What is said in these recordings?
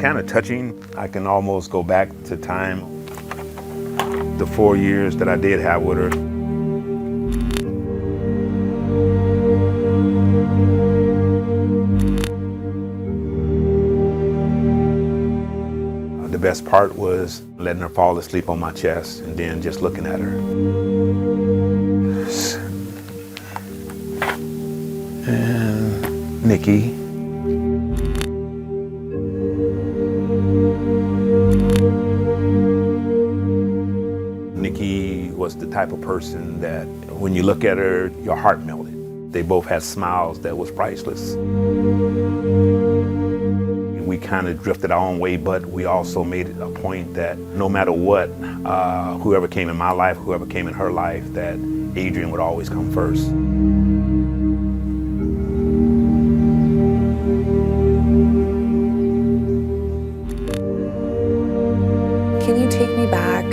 kind of touching. I can almost go back to time, the 4 years that I did have with her. The best part was letting her fall asleep on my chest and then just looking at her. And Nikki. Nikki was the type of person that when you look at her, your heart melted. They both had smiles that was priceless. We kind of drifted our own way, but we also made it a point that no matter what, whoever came in my life, whoever came in her life, that Adrian would always come first. Can you take me back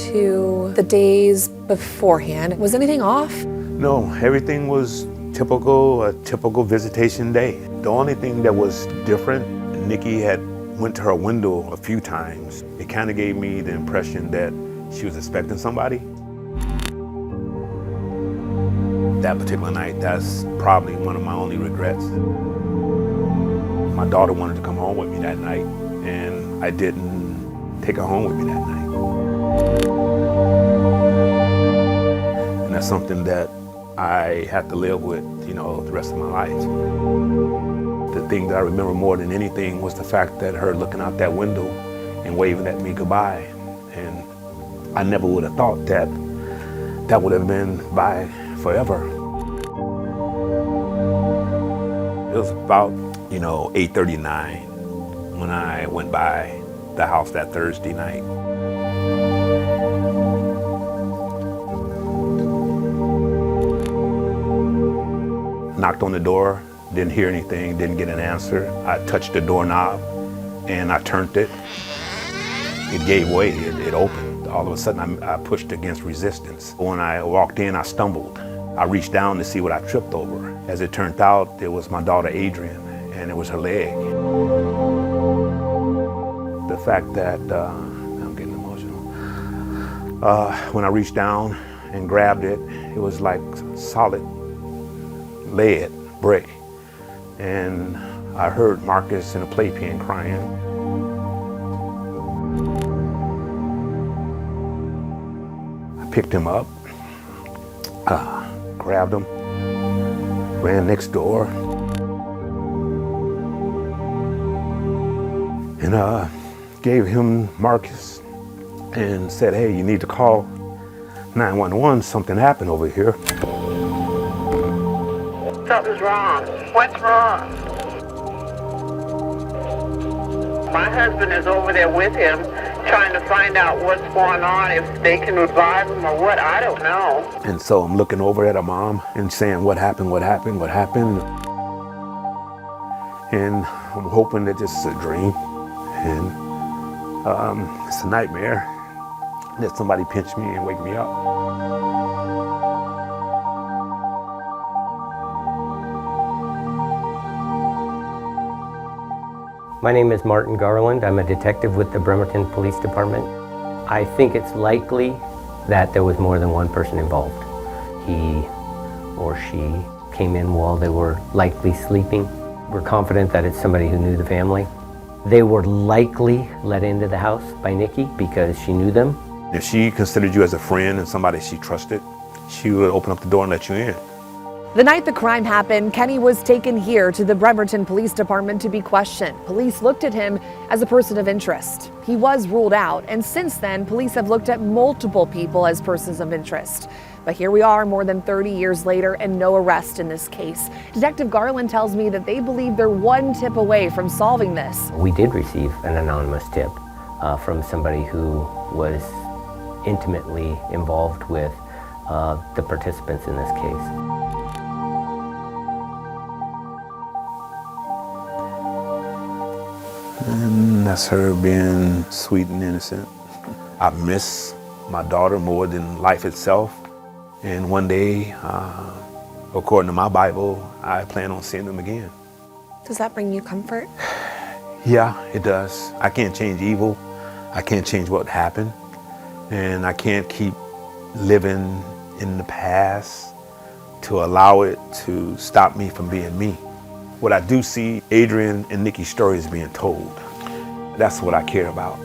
to the days beforehand? Was anything off? No, everything was typical, a typical visitation day. The only thing that was different, Nikki had went to her window a few times. It kind of gave me the impression that she was expecting somebody. That particular night, that's probably one of my only regrets. My daughter wanted to come home with me that night, and I didn't take her home with me that night. And that's something that I had to live with, the rest of my life. The thing that I remember more than anything was the fact that her looking out that window and waving at me goodbye. And I never would have thought that that would have been bye forever. It was about, 8:39 when I went by the house that Thursday night. Knocked on the door, didn't hear anything, didn't get an answer. I touched the doorknob and I turned it. It gave way, it opened. All of a sudden I pushed against resistance. When I walked in, I stumbled. I reached down to see what I tripped over. As it turned out, it was my daughter Adrian, and it was her leg. The fact that, I'm getting emotional. When I reached down and grabbed it, it was like solid lead, brick. And I heard Marcus in a playpen crying. I picked him up, grabbed him, ran next door, and gave him Marcus and said, hey, you need to call 911, something happened over here. Something's wrong. What's wrong? My husband is over there with him, trying to find out what's going on, if they can revive him or what, I don't know. And so I'm looking over at her mom and saying, what happened, what happened, what happened? And I'm hoping that this is a dream. And it's a nightmare that somebody pinch me and wake me up. My name is Martin Garland. I'm a detective with the Bremerton Police Department. I think it's likely that there was more than one person involved. He or she came in while they were likely sleeping. We're confident that it's somebody who knew the family. They were likely let into the house by Nikki because she knew them. If she considered you as a friend and somebody she trusted, she would open up the door and let you in. The night the crime happened, Kenny was taken here to the Bremerton Police Department to be questioned. Police looked at him as a person of interest. He was ruled out, and since then, police have looked at multiple people as persons of interest. But here we are more than 30 years later and no arrest in this case. Detective Garland tells me that they believe they're one tip away from solving this. We did receive an anonymous tip from somebody who was intimately involved with the participants in this case. And that's her being sweet and innocent. I miss my daughter more than life itself. And one day, according to my Bible, I plan on seeing them again. Does that bring you comfort? Yeah, it does. I can't change evil. I can't change what happened. And I can't keep living in the past to allow it to stop me from being me. What I do see, Adrian and Nikki's story is being told. That's what I care about.